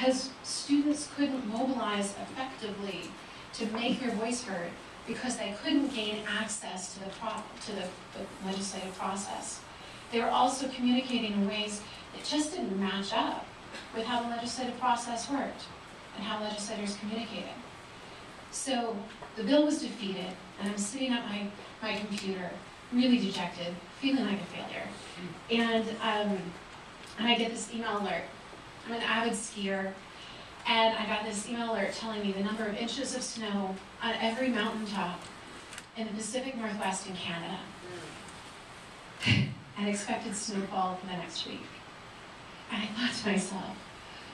because students couldn't mobilize effectively to make their voice heard because they couldn't gain access to the legislative process. They were also communicating in ways that just didn't match up with how the legislative process worked and how legislators communicated. So the bill was defeated, and I'm sitting at my computer, really dejected, feeling like a failure. And I get this email alert. I'm an avid skier, and I got this email alert telling me the number of inches of snow on every mountaintop in the Pacific Northwest in Canada, and expected snowfall for the next week. And I thought to myself,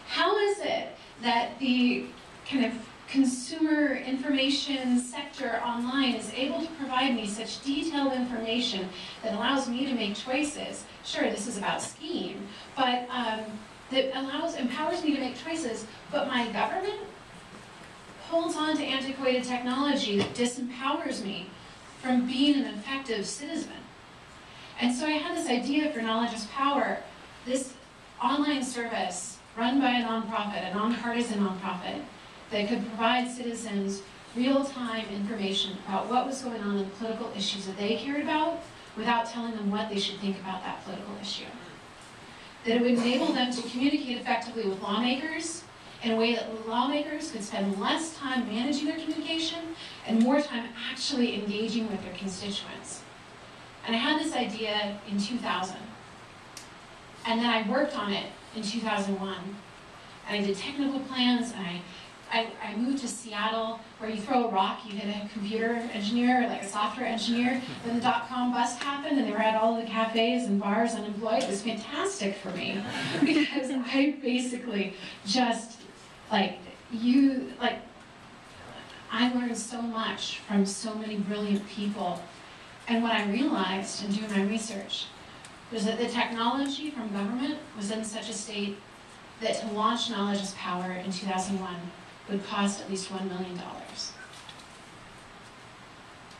how is it that the kind of consumer information sector online is able to provide me such detailed information that allows me to make choices? Sure, this is about skiing, but that empowers me to make choices, but my government holds on to antiquated technology that disempowers me from being an effective citizen. And so I had this idea for Knowledge is Power, this online service run by a nonprofit, a nonpartisan nonprofit, that could provide citizens real-time information about what was going on in political issues that they cared about without telling them what they should think about that political issue. That it would enable them to communicate effectively with lawmakers in a way that lawmakers could spend less time managing their communication and more time actually engaging with their constituents. And I had this idea in 2000. And then I worked on it in 2001. And I did technical plans, and I moved to Seattle, where you throw a rock, you hit a computer engineer, or like a software engineer. Then the dot-com bust happened, and they were at all the cafes and bars unemployed. It was fantastic for me, because I basically just, I learned so much from so many brilliant people. And what I realized in doing my research was that the technology from government was in such a state that to launch Knowledge is Power in 2001 would cost at least $1 million.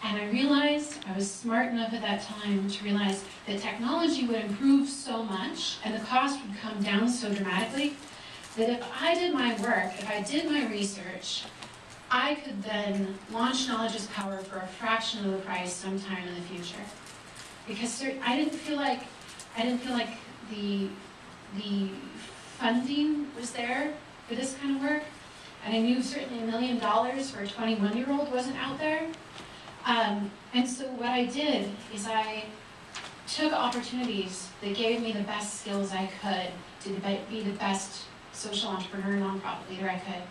And I realized, I was smart enough at that time to realize that technology would improve so much and the cost would come down so dramatically that if I did my work, if I did my research, I could then launch Knowledge is Power for a fraction of the price sometime in the future. Because I didn't feel like the funding was there for this kind of work. And I knew certainly $1 million for a 21-year-old wasn't out there. And so what I did is I took opportunities that gave me the best skills I could to be the best social entrepreneur, nonprofit leader I could.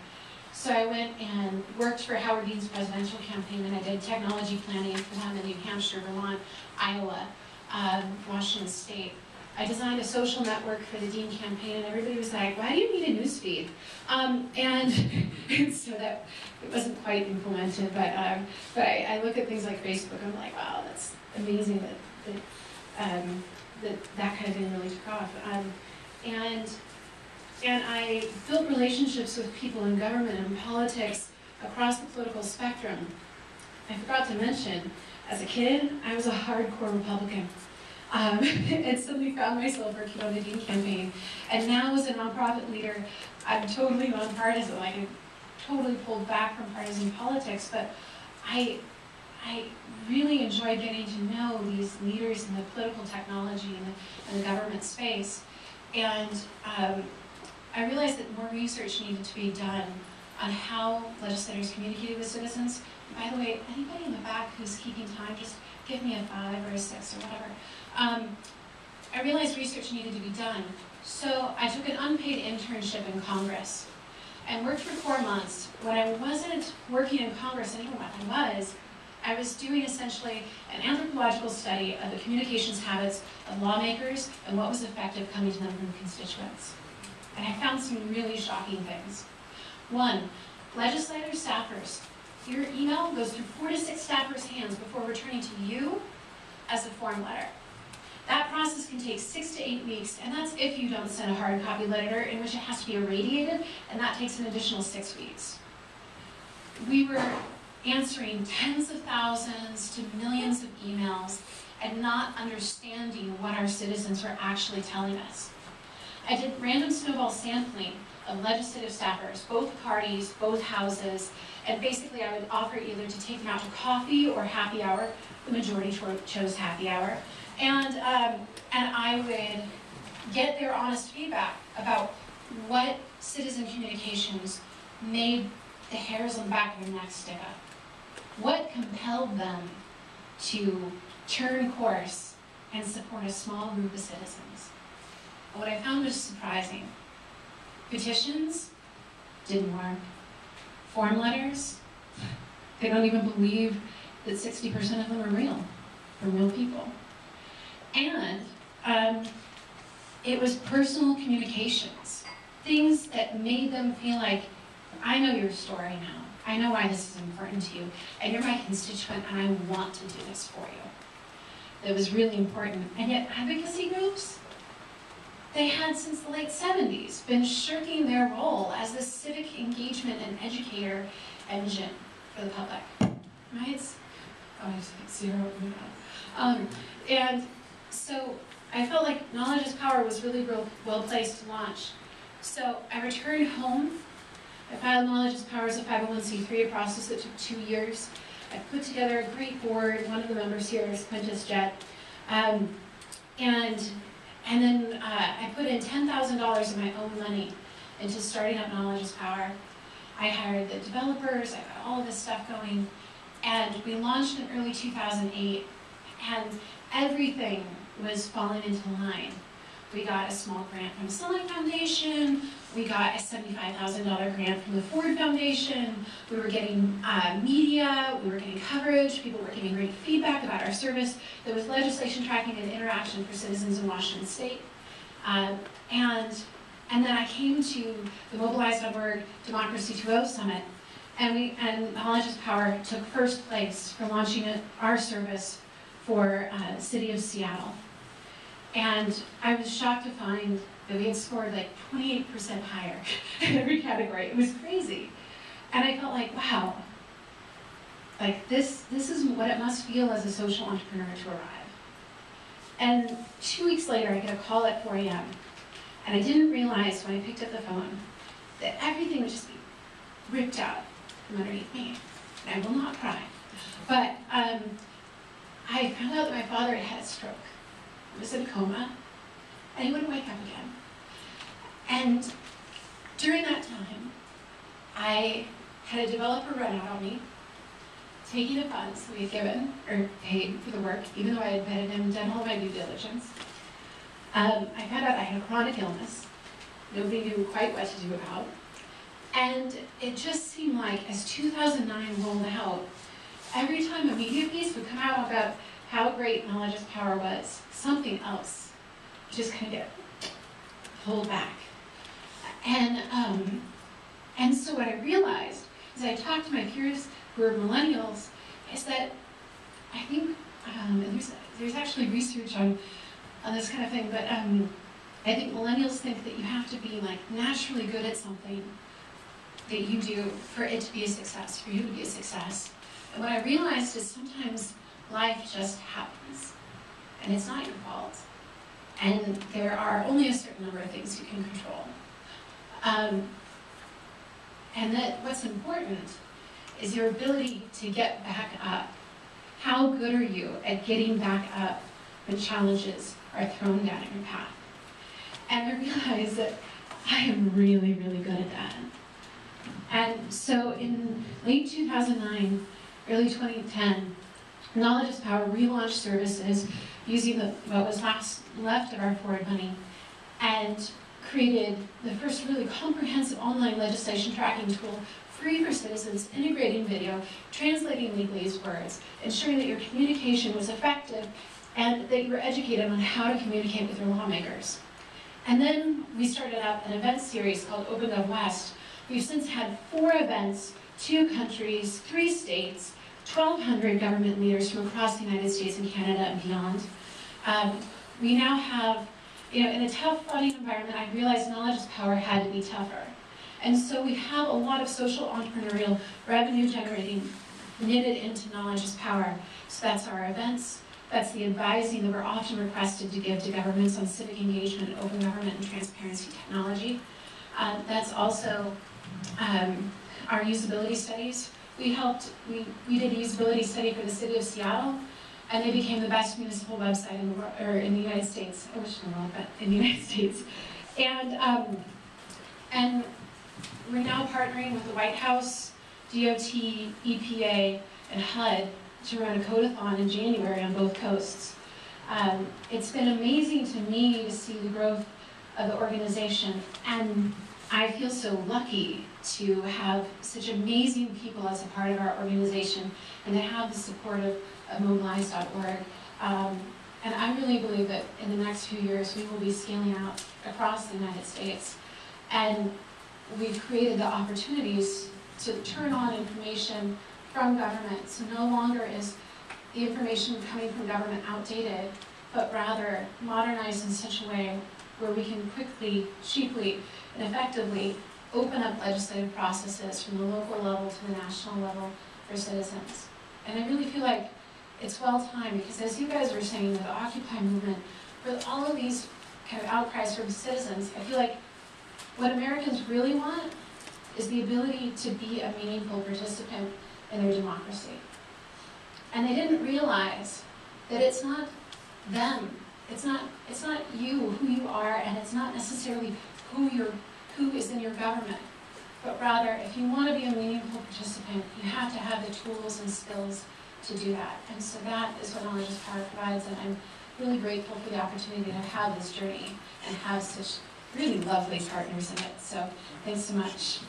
So I went and worked for Howard Dean's presidential campaign, and I did technology planning for them in New Hampshire, Vermont, Iowa, Washington State. I designed a social network for the Dean campaign, and everybody was like, why do you need a newsfeed? And so that it wasn't quite implemented, but I look at things like Facebook, I'm like, wow, that's amazing that kind of thing really took off. And I built relationships with people in government and politics across the political spectrum. I forgot to mention, as a kid, I was a hardcore Republican. And suddenly found myself working on the Dean campaign. And now as a nonprofit leader, I'm totally nonpartisan. Like, I'm totally pulled back from partisan politics, but I really enjoyed getting to know these leaders in the political technology and the government space. And I realized that more research needed to be done on how legislators communicated with citizens. And by the way, anybody in the back who's keeping time, just give me a 5 or a 6 or whatever. I realized research needed to be done. So I took an unpaid internship in Congress and worked for 4 months. When I wasn't working in Congress, I didn't know what I was doing essentially an anthropological study of the communications habits of lawmakers and what was effective coming to them from constituents. And I found some really shocking things. 1, legislators, staffers, your email goes through 4 to 6 staffers' hands before returning to you as a form letter. That process can take 6 to 8 weeks, and that's if you don't send a hard copy letter in which it has to be irradiated, and that takes an additional 6 weeks. We were answering tens of thousands to millions of emails and not understanding what our citizens were actually telling us. I did random snowball sampling of legislative staffers, both parties, both houses, and basically I would offer either to take them out to coffee or happy hour. The majority chose happy hour. And I would get their honest feedback about what citizen communications made the hairs on the back of their neck stick up. What compelled them to turn course and support a small group of citizens? And what I found was surprising. Petitions didn't work. Form letters, they don't even believe that 60% of them are real, from real people. And it was personal communications, things that made them feel like, I know your story now. I know why this is important to you, and you're my constituent, and I want to do this for you. That was really important. And yet advocacy groups, they had since the late 70s been shirking their role as the civic engagement and educator engine for the public. Right? Oh, I just hit 0. And so I felt like Knowledge is Power was really well placed to launch. So I returned home. I filed Knowledge is Power as a 501c3, a process that took 2 years. I put together a great board. One of the members here is Quintus Jett. And then I put in $10,000 of my own money into starting up Knowledge is Power. I hired the developers, I got all of this stuff going, and we launched in early 2008, and everything was falling into line. We got a small grant from the Select Foundation, we got a $75,000 grant from the Ford Foundation, we were getting media, we were getting coverage, people were giving great feedback about our service. There was legislation tracking and interaction for citizens in Washington State. And then I came to the Mobilize.org Democracy 2.0 Summit, and Knowledge is Power took first place for launching our service for the city of Seattle. And I was shocked to find that we had scored like 28% higher in every category. It was crazy. And I felt like, wow, like this is what it must feel as a social entrepreneur to arrive. And 2 weeks later, I get a call at 4 a.m. And I didn't realize when I picked up the phone that everything would just be ripped out from underneath me. And I will not cry. But I found out that my father had had a stroke. He was in a coma, and he wouldn't wake up again. And during that time, I had a developer run out on me, taking the funds we had given, or paid for the work, even though I had vetted him, done all my due diligence. I found out I had a chronic illness, nobody knew quite what to do about. And it just seemed like, as 2009 rolled out, every time a media piece would come out about how great Knowledge is Power was, something else just kind of get pulled back. And so what I realized, as I talked to my peers who are millennials, is that I think, there's actually research on this kind of thing, but I think millennials think that you have to be like naturally good at something that you do for it to be a success, for you to be a success. And what I realized is sometimes life just happens, and it's not your fault. And there are only a certain number of things you can control. And that what's important is your ability to get back up. How good are you at getting back up when challenges are thrown down your path? And I realized that I am really, really good at that. And so in late 2009, early 2010, Knowledge is Power relaunched services using what was left of our forward money, and created the first really comprehensive online legislation tracking tool, free for citizens, integrating video, translating legalese words, ensuring that your communication was effective, and that you were educated on how to communicate with your lawmakers. And then we started up an event series called OpenGov West. We've since had 4 events, 2 countries, 3 states, 1,200 government leaders from across the United States and Canada and beyond. We now have, in a tough funding environment, I realized Knowledge is Power had to be tougher. And so we have a lot of social entrepreneurial revenue generating knitted into Knowledge is Power. So that's our events, that's the advising that we're often requested to give to governments on civic engagement, open government, and transparency technology. That's also our usability studies. We did a usability study for the city of Seattle, and they became the best municipal website in the world, or in the United States. I wish in the world, but in the United States. And we're now partnering with the White House, DOT, EPA, and HUD to run a code-a-thon in January on both coasts. It's been amazing to me to see the growth of the organization, and I feel so lucky to have such amazing people as a part of our organization and to have the support of mobilize.org. And I really believe that in the next few years we will be scaling out across the United States. And we've created the opportunities to turn on information from government. So no longer is the information coming from government outdated, but rather modernized in such a way where we can quickly, cheaply, and effectively open up legislative processes from the local level to the national level for citizens. And I really feel like it's well timed, because as you guys were saying, the Occupy movement, with all of these kind of outcries from citizens, I feel like what Americans really want is the ability to be a meaningful participant in their democracy. And they didn't realize that it's not them. It's not you, who you are, and it's not necessarily who is in your government. But rather, if you want to be a meaningful participant, you have to have the tools and skills to do that. And so that is what Knowledge is Power provides, and I'm really grateful for the opportunity to have this journey and have such really lovely partners in it. So thanks so much.